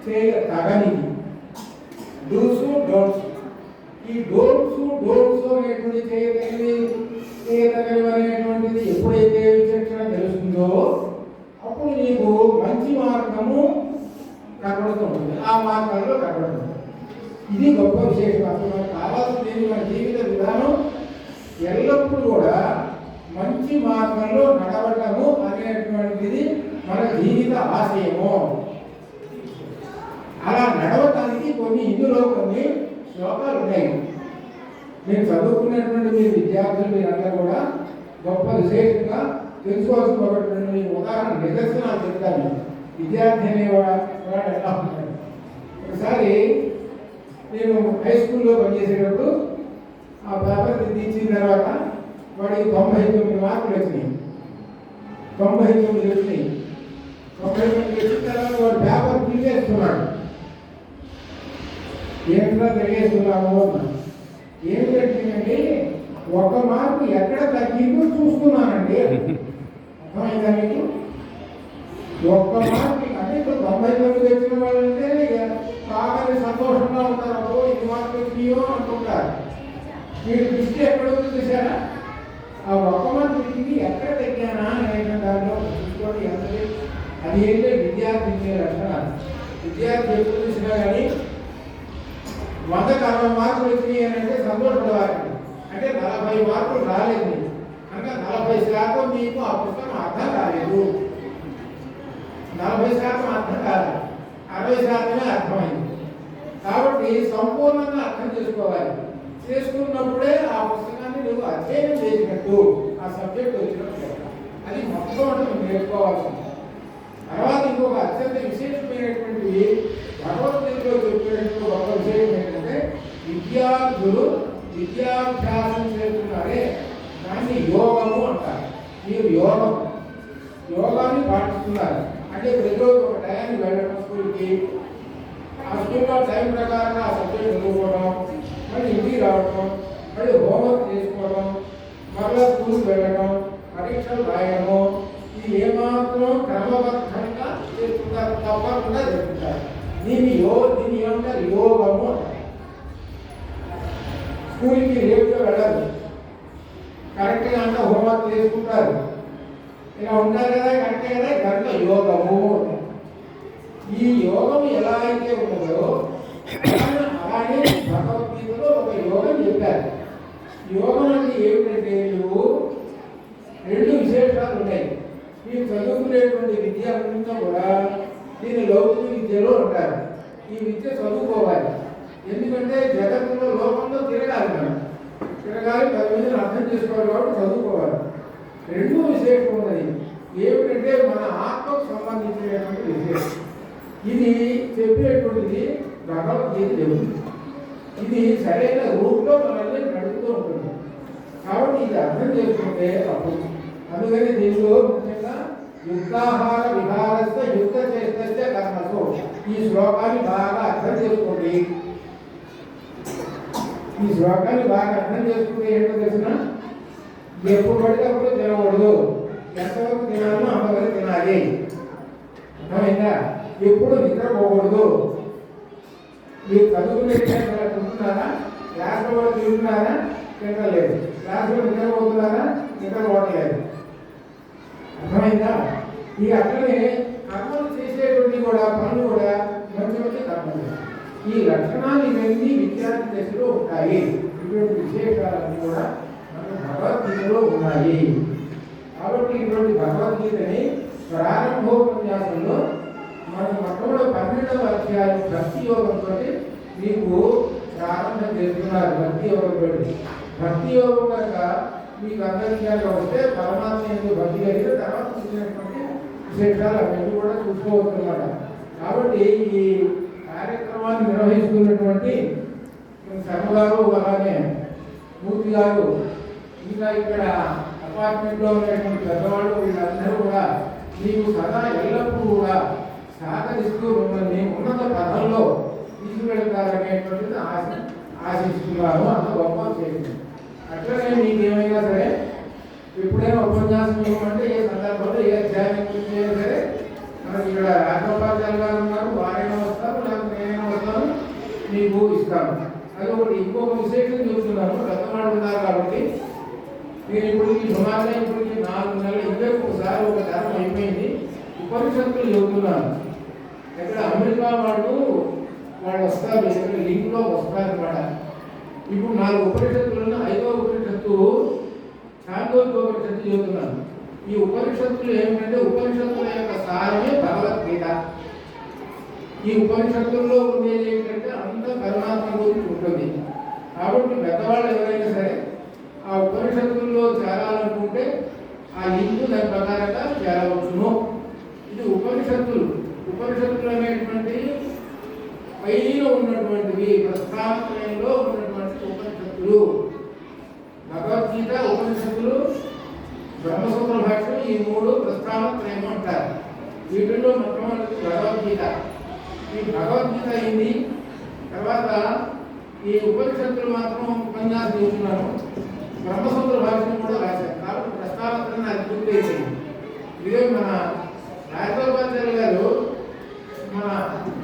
చేయతగనిది, డూసు డోట్స్. ఈ డోట్స్ అనేటువంటి చేయతగని అనేటువంటిది ఎప్పుడైతే విచక్షణ తెలుస్తుందో అప్పుడు నీకు మంచి మార్గము కనబడుతుంది. ఆ మార్గంలో కనబడుతుంది. ఇది గొప్ప విశేషం. అసలు మనకు కావాల్సింది మన జీవిత విధానం మార్గంలో నడవటము అనేటువంటిది మన జీవిత ఆశయము. అలా నడవటానికి ఇందులో కొన్ని శ్లోకాలు ఉన్నాయి. నేను చదువుకున్నటువంటి మీ విద్యార్థులు మీరంతా కూడా గొప్ప విశేషంగా తెలుసుకోవాల్సిన ఒకటి ఉదాహరణ నిదర్శనాలు చెప్తాను. విద్యార్థి అనేవాడు ఎలా ఉంటాడు. ఒకసారి నేను హై స్కూల్లో పనిచేసేటప్పుడు ఆ పేపర్ తీర్చిన తర్వాత వాడికి 99 మార్కులు వచ్చినాయి. 99 వచ్చినాయి. 99 వచ్చిన తర్వాత వాడు పేపర్ తీసేస్తున్నాడు. ఏంటో తెలియజేస్తున్నాము అన్నాడు. ఏమి పెట్టిందండి, 1 మార్కు ఎక్కడ తగ్గిందో చూస్తున్నానండి. అర్థమైందా మీకు? 1 మార్కు అంటే ఇప్పుడు 99 వచ్చిన వాళ్ళంటే బాగా సంతోషంగా ఉంటారు. 2 మార్కులు వచ్చినాయో అంటుంటారు. మీరు దృష్టి ఎక్కడ ఉంది చూసారా? ఆ 1 మార్కు వచ్చింది ఎక్కడ తగ్గానా అనే దాంట్లో చూసుకోండి. ఎంతది అది ఏంటంటే విద్యార్థి లక్షణాలు. విద్యార్థి ఎప్పుడు చూసినా కానీ 100కి 60 మార్కులు వచ్చినాయి అని అంటే సంతోషపడవాలి. అంటే 40 మార్కులు రాలేదు, అంటే 40% మీకు ఆ పుస్తకం అర్థం కాలేదు. 40% అర్థం కాదు, 60% అర్థమైంది. కాబట్టి సంపూర్ణంగా అర్థం చేసుకోవాలి. చేసుకున్నప్పుడే ఆ పుస్తకాన్ని నువ్వు అధ్యయనం చేసినట్టు, ఆ సబ్జెక్ట్ వచ్చినట్టు. అది మొట్టమొదటి నేర్చుకోవాల్సింది. తర్వాత ఇంకొక అత్యంత విశేషమైనటువంటివి భగవద్గీతలో చెప్పినట్టు ఒక విషయం ఏంటంటే, విద్యార్థులు విద్యాభ్యాసం చేస్తున్నారే దాన్ని యోగము అంటారు. మీరు యోగాన్ని పాటిస్తున్నారు అంటే ప్రతిరోజు ఒక టైంకి వెళ్ళడం స్కూల్కి, ఆ స్కూల్లో టైం ప్రకారం ఆ సబ్జెక్ట్ చదువుకోవడం, మళ్ళీ ఇంటికి రావడం, మళ్ళీ హోంవర్క్ చేసుకోవడం, మళ్ళీ స్కూల్కి వెళ్ళడం, పరీక్షలు రాయడము, ఇది ఏమాత్రం క్రమబద్ధంగా చేస్తున్నారు, తప్పకుండా చేస్తుంటారు. దీన్ని ఏమంటారు? యోగము అంటారు. స్కూల్కి రేపుగా వెళ్ళాలి, కరెక్ట్గా అంతా హోంవర్క్ చేసుకుంటారు, ఇలా ఉంటారు కదా, కరెక్టే కదా, దాంట్లో యోగము. ఈ యోగం ఎలా అయితే ఉన్నదో అలానే భగవద్గీతలో ఒక యోగం చెప్పారు. యోగం అంటే ఏమిటంటే, నువ్వు 2 విశేషాలు ఉన్నాయి. మీరు చదువుకునేటువంటి విద్య అంతా కూడా దీన్ని లౌకిక విద్యలో ఉంటారు. ఈ విద్య చదువుకోవాలి. ఎందుకంటే జగత్తులో లోకంలో తిరగాలి, మనం తిరగాలి, 10 మందిని అర్థం చేసుకోవాలి. కాబట్టి చదువుకోవాలి. 2 విశేషం ఉన్నది. ఏమిటంటే మన ఆత్మకు సంబంధించినటువంటి విశేషం. ఇది చెప్పేటువంటిది భగవద్గీత చెబుతుంది. ఇది సరైన రూట్లో మనల్ని నడుపుతూ ఉంటుంది. కాబట్టి ఇది అర్థం చేసుకుంటే అప్పుడు అందుకని దీనిలో ముఖ్యంగా యుక్తాహార విహారస్య యుక్త చేస్తే కర్మసు. ఈ శ్లోకాన్ని బాగా అర్థం చేసుకోండి. ఈ శ్లోకాన్ని బాగా అర్థం చేసుకుంటే ఏంటో తెలిసిన, ఎప్పుడు పడితే అప్పుడు తినకూడదు, ఎంతవరకు తినాలో అంతవరకు తినాలి. అర్థమైందా? ఎప్పుడు నిద్రపోకూడదు. మీరు చదువుకునే తింటున్నారా? క్లాస్లో కూడా తింటున్నారా? తినలేదు. క్లాస్లో నిద్రపోతున్నారా? నిద్రపోవట్లేదు. అర్థమైందా? ఈ అట్లనే కర్మలు చేసేటువంటి కూడా పనులు కూడా మంచి మంచి కర్మలు. ఈ లక్షణాలు ఇవన్నీ విద్యార్థి దశలో ఉంటాయి. ఇటువంటి విశేషాలన్నీ కూడా మన భగవద్గీతలో ఉన్నాయి. కాబట్టి ఇటువంటి భగవద్గీతని ప్రారంభోపన్యాసంలో మనం మొట్టమొదటి 12వ అధ్యాయం భక్తి యోగంతో మీకు ప్రారంభం చేస్తున్నారు. భక్తి యోగంతో భక్తి యోగం కనుక మీకు అందరికీ వస్తే పరమాత్మ ఎందుకు భక్తి కలిగితే తర్వాత చూసినటువంటి విశేషాలు అవన్నీ కూడా చూసుకోవచ్చు అన్నమాట. కాబట్టి ఈ కార్యక్రమాన్ని నిర్వహిస్తున్నటువంటి శర్మ గారు, అలానే మూర్తి గారు, ఇంకా ఇక్కడ అపార్ట్మెంట్లో ఉన్నటువంటి పెద్దవాళ్ళు, వీళ్ళందరూ కూడా మీకు సదా ఎల్లప్పుడూ కూడా సహకరిస్తూ మిమ్మల్ని ఉన్నత పథంలో తీసుకువెళ్తారనేటువంటిది ఆశిస్తున్నాను. అంత గొప్ప చేసింది. అట్లనే మీకు ఏమైనా సరే ఎప్పుడైనా ఉపన్యాసం ఇవ్వమంటే ఏ సందర్భంలో ఏ అధ్యాయం అయినా సరే మనకి ఇక్కడ రాజోపాధ్యాయులు గారు ఉన్నారు, వారైనా వస్తారు, లేకపోతే నేనైనా వస్తాను, మీకు ఇస్తాను. అది ఒకటి. ఇంకొక విశేషం చెబుతున్నాను. పెద్దవాళ్ళు ఉన్నారు కాబట్టి నేను ఇప్పటికి సుమారుగా 4 నెలలు ఇద్దరికి ఒకసారి ఒక తరం అయిపోయింది. ఉపనిషత్తులు చెబుతున్నాను. ఇక్కడ అమెరికా వాళ్ళు వస్తారు, ఇక్కడ లింక్లో వస్తారన్నమాట. ఇప్పుడు 4 ఉపనిషత్తులను 5వ ఉపనిషత్తు చాందోగ్యోపనిషత్తు చెబుతున్నాను. ఈ ఉపనిషత్తులు ఏమిటంటే ఉపనిషత్తుల యొక్క సారమే భగవద్గీత. ఈ ఉపనిషత్తుల్లో ఉండేది ఏంటంటే అంత పరమాత్మ గురించి ఉంటుంది. కాబట్టి పెద్దవాళ్ళు ఎవరైనా సరే ఆ ఉపనిషత్తుల్లో చేరాలనుకుంటే ఆ లింకు దాని ప్రకారంగా చేరవచ్చును. ఇది ఉపనిషత్తులు. ఉపనిషత్తులు అనేటువంటి పైన ఉన్నటువంటివి, ప్రస్థానత్రయంలో ఉన్నటువంటి ఉపనిషత్తులు. భగవద్గీత, ఉపనిషత్తులు, బ్రహ్మసూత్ర భాష్యం, ఈ మూడు ప్రస్థానత్రయం అంటారు. వీటిల్లో మొట్టమొదటి భగవద్గీత. ఈ భగవద్గీత అయింది. తర్వాత ఈ ఉపనిషత్తులు మాత్రం ఉపన్యాసం చేస్తున్నాను. బ్రహ్మసూత్ర భాష్యం కూడా రాశారు. కాబట్టి ప్రస్థానత్రయం నాకు గుర్తేసింది. ఇదే మన రాజగోపాచార్య గారు మన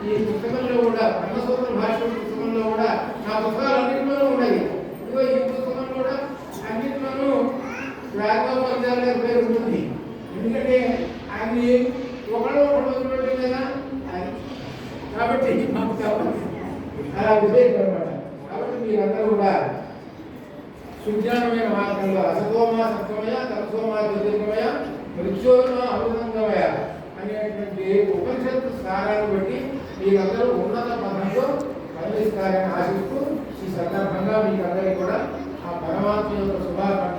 ఈ పుస్తకంలో కూడా, బ్రహ్మసూత్ర భాష్యం పుస్తకంలో కూడా, నా పుస్తకాలు అన్నింటిలోనూ ఉన్నాయి. ఇదిగో ఈ పుస్తకం కూడా అన్నింటిలోనూ రాజగోపాచార్య గారి పేరు ఉంటుంది. ఎందుకంటే ఆయన ఒకళ్ళు వదిలిపెట్టే కదా కాబట్టి మాకు చెప్పండి అలా విశేషం అనమాట. కాబట్టి మీరందరూ కూడా సుజ్ఞానమైన మార్గంలో అసతోమా సత్వమయ, తమసోమా జ్యోతిర్గమయ, మృత్యోర్మ అమృతంగమయ అనేటువంటి ఉపనిషత్తు సారాన్ని బట్టి మీరందరూ ఉన్నత పదంలో పనిచేస్తారని ఆశిస్తూ ఈ సందర్భంగా మీకందరికీ కూడా ఆ పరమాత్మ యొక్క శుభాకాంక్షలు